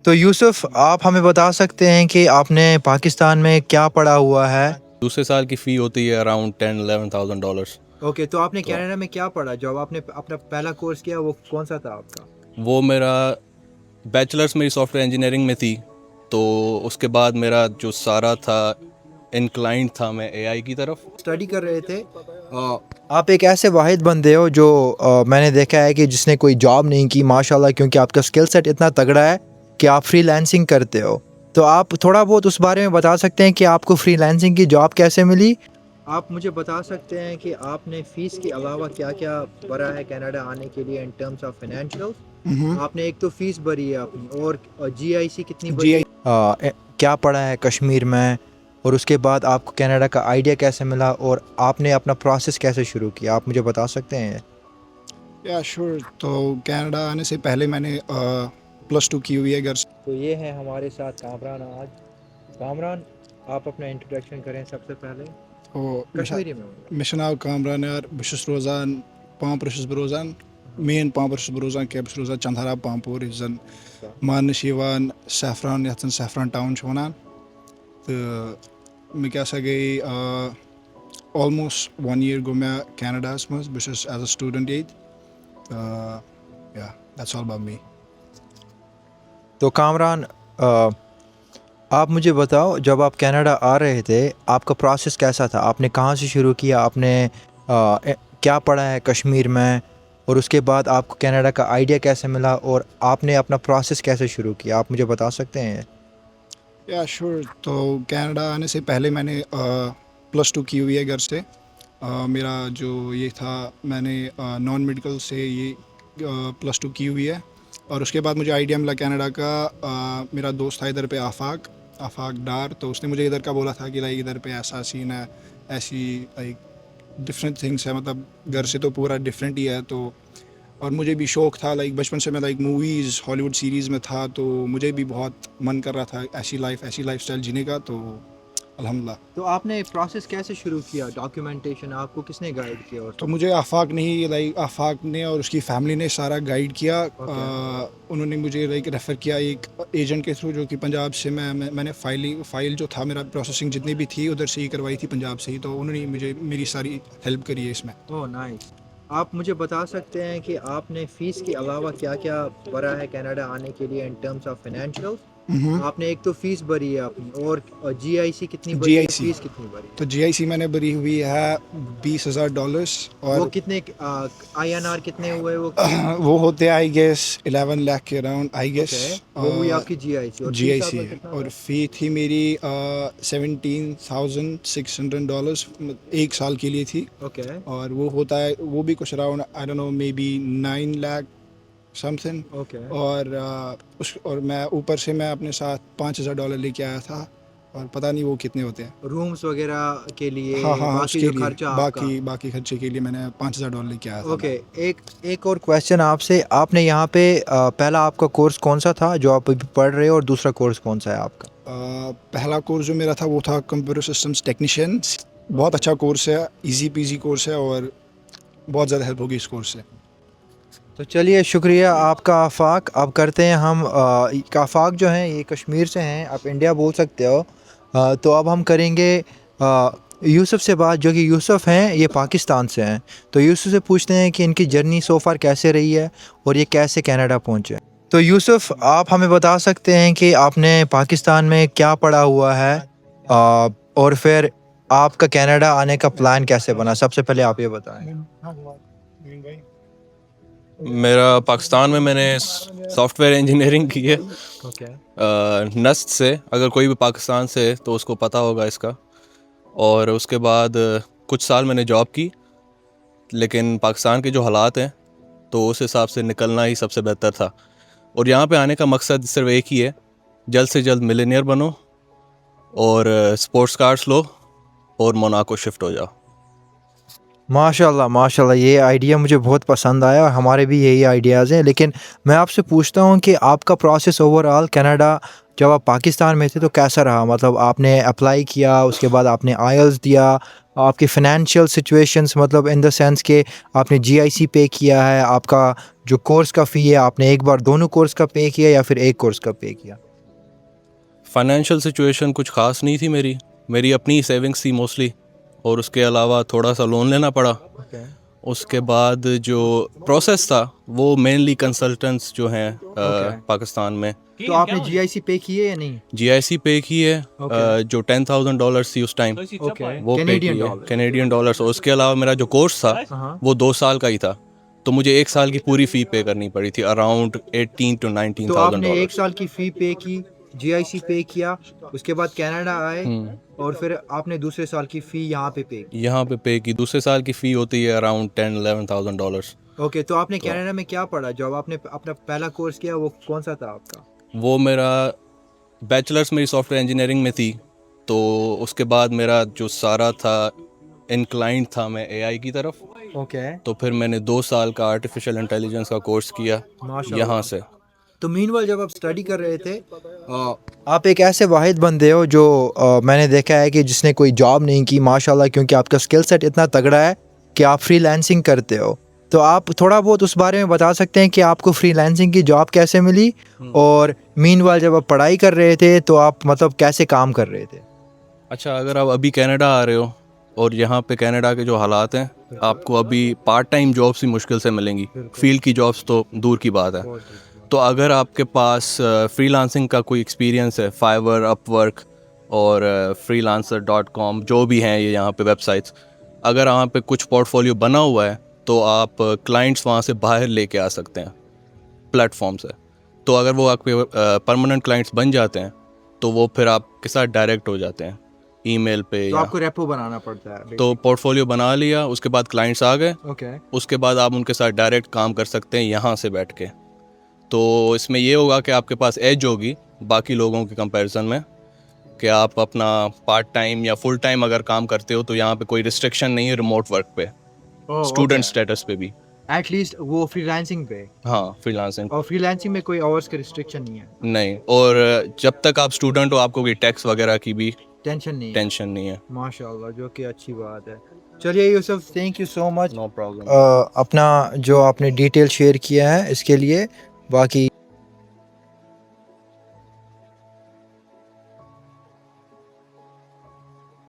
तो यूसुफ, आप हमें बता सकते हैं कि आपने पाकिस्तान में क्या पढ़ा हुआ है? दूसरे साल की फ़ी होती है अराउंड 10-11,000 डॉलर्स। ओके, तो आपने तो कनाडा में क्या पढ़ा? जब आपने अपना पहला कोर्स किया वो कौन सा था आपका? वो मेरा बैचलर्स मेरी सॉफ्टवेयर इंजीनियरिंग में थी। तो उसके बाद मेरा जो सारा था इंक्लाइंड था मैं एआई की तरफ। स्टडी कर रहे थे। आप एक ऐसे वाहिद बंदे हो जो मैंने देखा है कि जिसने कोई जॉब नहीं की माशाल्लाह, क्योंकि आपका स्किल सेट इतना तगड़ा है कि आप फ्रीलांसिंग करते हो। तो आप थोड़ा बहुत उस बारे में बता सकते हैं कि आपको फ्रीलांसिंग की जॉब कैसे मिली? आप मुझे बता सकते हैं कि आपने फ़ीस के अलावा क्या-क्या भरा है कनाडा आने के लिए इन टर्म्स ऑफ फाइनेंशियल? आपने एक तो फ़ीस भरी है अपनी, और जीआईसी कितनी भरी है? क्या पढ़ा है कश्मीर में, और उसके बाद आपको कनाडा का आइडिया कैसे मिला और आपने अपना प्रोसेस कैसे शुरू किया, आप मुझे बता सकते हैं? या श्योर। तो कनाडा आने से पहले मैंने +2 की हुई है घर से। तो ये है हमारे साथ कामरान आज। कामरान, आप अपना इंट्रोडक्शन करें सबसे पहले तो कश्मीरी में। मे नाव कामरान यार, बस रोजान पामपुर रोजान, मेन पामपुर रोजान, क्या बस रोजान चंदहरा पामपुर, जन मान सैफरान, ये सैफरान टाउन वन। तो मैं क्या सा गई ऑलमोस्ट 1 ईयर गो मैं कनाडा मज, बस एज अ स्टूडेंट ये। या दैट्स ऑल अबाउट मी। तो कामरान, आप मुझे बताओ, जब आप कनाडा आ रहे थे आपका प्रोसेस कैसा था? आपने कहाँ से शुरू किया? आपने क्या पढ़ा है कश्मीर में, और उसके बाद आपको कनाडा का आइडिया कैसे मिला और आपने अपना प्रोसेस कैसे शुरू किया, आप मुझे बता सकते हैं? या श्योर। तो कनाडा आने से पहले मैंने +2 की हुई है घर से। मेरा जो ये था, मैंने नॉन मेडिकल से ये +2 की हुई है। और उसके बाद मुझे आइडिया मिला कनाडा का। मेरा दोस्त था इधर पे आफाक डार, तो उसने मुझे इधर का बोला था कि लाइक इधर पे ऐसा सीन है, ऐसी लाइक डिफरेंट थिंग्स है, मतलब घर से तो पूरा डिफरेंट ही है। तो और मुझे भी शौक़ था, लाइक बचपन से मैं लाइक मूवीज़ हॉलीवुड सीरीज़ में था, तो मुझे भी बहुत मन कर रहा था ऐसी लाइफस्टाइल जीने का। तो अल्हम्दुलिल्लाह। तो आपने प्रोसेस कैसे शुरू किया? डॉक्यूमेंटेशन आपको किसने गाइड किया? और तो मुझे आफाक ने और उसकी फैमिली ने सारा गाइड किया। उन्होंने मुझे लाइक रेफ़र किया एक एजेंट के थ्रू, जो कि पंजाब से मैंने फ़ाइल जो था, मेरा प्रोसेसिंग जितनी भी थी उधर से ही करवाई थी, पंजाब से ही। तो उन्होंने मुझे मेरी सारी हेल्प करी है इसमें। Oh nice. आप मुझे बता सकते हैं कि आपने फ़ीस के अलावा क्या-क्या भरा है कनाडा आने के लिए इन टर्म्स ऑफ फाइनेंशियल? आपने एक तो फ़ीस भरी है अपनी, और जीआईसी कितनी भरी है, फ़ीस कितनी भरी है? तो जीआईसी मैंने भरी हुई है $20,000। वो और कितने आईएनआर कितने हुए वो? वो होते हैं आई गेस 11 लाख के अराउंड, आई गेस। वो हुई आपकी जीआईसी, और फीस जीआईसी आपका कितना और था? फ़ी थी मेरी $17,600, एक साल के लिए थी। ओके। और वो होता है, वो भी कुछ around I don't know, may be 9 lakh something. Okay. और मैं ऊपर से मैं अपने साथ $5,000 लेके आया था, और पता नहीं वो कितने होते हैं। रूम्स वगैरह के लिए, हाँ हाँ हाँ, बाकी उसके जो लिए खर्चा आपका? बाकी खर्चे के लिए मैंने $5,000 लेके आया था ओके। मैं। एक और क्वेश्चन आपसे, आपने यहाँ पे पहला आपका कोर्स कौन सा था जो आप अभी पढ़ रहे हो, और दूसरा कोर्स कौन सा है आपका? पहला कोर्स जो मेरा था वो था कंप्यूटर सिस्टम्स टेक्नीशियन। बहुत अच्छा कोर्स है, इजी पीजी कोर्स है, और बहुत ज़्यादा हेल्प होगी इस कोर्स से। तो चलिए, शुक्रिया आपका आफाक। अब करते हैं हम आफाक जो हैं ये कश्मीर से हैं, आप इंडिया बोल सकते हो। तो अब हम करेंगे यूसुफ से बात, जो कि यूसुफ हैं ये पाकिस्तान से हैं। तो यूसुफ से पूछते हैं कि इनकी जर्नी सो फार कैसे रही है और ये कैसे कनाडा पहुँचे। तो यूसुफ, आप हमें बता सकते हैं कि आपने पाकिस्तान में क्या पढ़ा हुआ है, और फिर आपका कनाडा आने का प्लान कैसे बना? सबसे पहले आप ये बताएं। मेरा पाकिस्तान में मैंने सॉफ्टवेयर इंजीनियरिंग की है ओके। नस्ट से। अगर कोई भी पाकिस्तान से है तो उसको पता होगा इसका। और उसके बाद कुछ साल मैंने जॉब की, लेकिन पाकिस्तान के जो हालात हैं तो उस हिसाब से निकलना ही सबसे बेहतर था। और यहाँ पे आने का मकसद सिर्फ एक ही है, जल्द से जल्द मिलियनियर बनो और स्पोर्ट्स कार्स लो और मोनाको शिफ्ट हो जाओ। माशाल्लाह माशाल्लाह, ये आइडिया मुझे बहुत पसंद आया, और हमारे भी यही आइडियाज़ हैं। लेकिन मैं आपसे पूछता हूँ कि आपका प्रोसेस ओवरऑल कनाडा, जब आप पाकिस्तान में थे तो कैसा रहा? मतलब आपने अप्लाई किया, उसके बाद आपने आईएलटीएस दिया, आपकी फ़ाइनेंशियल सिचुएशंस, मतलब इन द सेंस के आपने जीआईसी पे किया है, आपका जो कोर्स का फ़ी है आपने एक बार दोनों कोर्स का पे किया या फिर एक कोर्स का पे किया? फाइनेंशियल सिचुएशन कुछ ख़ास नहीं थी मेरी अपनी सेविंग्स थी मोस्टली, और उसके अलावा थोड़ा सा लोन लेना पड़ा। उसके बाद जो प्रोसेस था वो मेनली कंसल्टेंट्स जो हैं पाकिस्तान में, तो आपने जीआईसी पे किए या नहीं? जीआईसी पे की है। जो $10,000 थी उस टाइम वो पे की है, कैनेडियन डॉलर्स। और उसके अलावा मेरा जो कोर्स था वो 2 साल का ही था, तो मुझे 1 साल की पूरी फ़ी पे करनी पड़ी थी, अराउंड 18 to तो 19,000 आपने एक डॉलर। साल की फ़ी पे की, जीआईसी पे किया, उसके बाद कनाडा आए और फिर आपने दूसरे साल की फ़ी यहाँ पे पे की। यहाँ पे की दूसरे साल की फ़ी होती है अराउंड 10-11,000 डॉलर्स। ओके, तो आपने कनाडा में क्या पढ़ा? जब आपने अपना पहला कोर्स किया वो कौन सा था आपका? वो मेरा बैचलर्स मेरी सॉफ्टवेयर इंजीनियरिंग में थी, तो उसके बाद मेरा जो सारा था इंक्लाइंड था मैं एआई की तरफ। ओके, तो फिर मैंने 2 साल का आर्टिफिशियल इंटेलिजेंस का कोर्स किया माशाल्लाह। यहाँ से। तो मीनवाइल जब आप स्टडी कर रहे थे आप एक ऐसे वाहिद बंदे हो जो मैंने देखा है कि जिसने कोई जॉब नहीं की माशाल्लाह, क्योंकि आपका स्किल सेट इतना तगड़ा है कि आप फ्रीलांसिंग करते हो। तो आप थोड़ा बहुत उस बारे में बता सकते हैं कि आपको फ्रीलांसिंग की जॉब कैसे मिली, और मीनवाइल जब आप पढ़ाई कर रहे थे तो आप मतलब कैसे काम कर रहे थे? अच्छा, अगर आप अभी कनाडा आ रहे हो और यहाँ पे कनाडा के जो हालात हैं, आपको अभी पार्ट टाइम जॉब्स ही मुश्किल से मिलेंगी, फील्ड की जॉब्स तो दूर की बात है। तो अगर आपके पास फ्रीलांसिंग का कोई एक्सपीरियंस है, फाइवर, अपवर्क और freelancer.com जो भी हैं ये यहाँ पे वेबसाइट्स, अगर वहाँ पे कुछ पोर्टफोलियो बना हुआ है तो आप क्लाइंट्स वहाँ से बाहर लेके आ सकते हैं प्लेटफॉर्म से। तो अगर वो आपके परमानेंट क्लाइंट्स बन जाते हैं तो वो फिर आपके साथ डायरेक्ट हो जाते हैं ईमेल पे तो या आपको रेपो बनाना पड़ता है। तो पोर्टफोलियो बना लिया, उसके बाद क्लाइंट्स आ गए, ओके, उसके बाद आप उनके साथ डायरेक्ट काम कर सकते हैं यहाँ से बैठ के। तो इसमें ये होगा कि आपके पास एज होगी बाकी लोगों के कंपैरिजन में कि आप अपना पार्ट टाइम या फुल टाइम अगर काम करते हो तो यहाँ पे कोई रिस्ट्रिक्शन नहीं है रिमोट वर्क पे, स्टूडेंट स्टेटस पे भी। एटलीस्ट वो फ्रीलांसिंग पे, हाँ, फ्रीलांसिंग और फ्रीलांसिंग में कोई आवर्स का रिस्ट्रिक्शन नहीं है, नहीं। और जब तक आप स्टूडेंट हो आपको कोई टैक्स वगैरह की भी टेंशन नहीं है। है। माशाल्लाह, जो कि अच्छी बात है। चलिए Yusuf, thank you so much no problem. अपना जो आपने डिटेल शेयर किया है इसके लिए। बाकी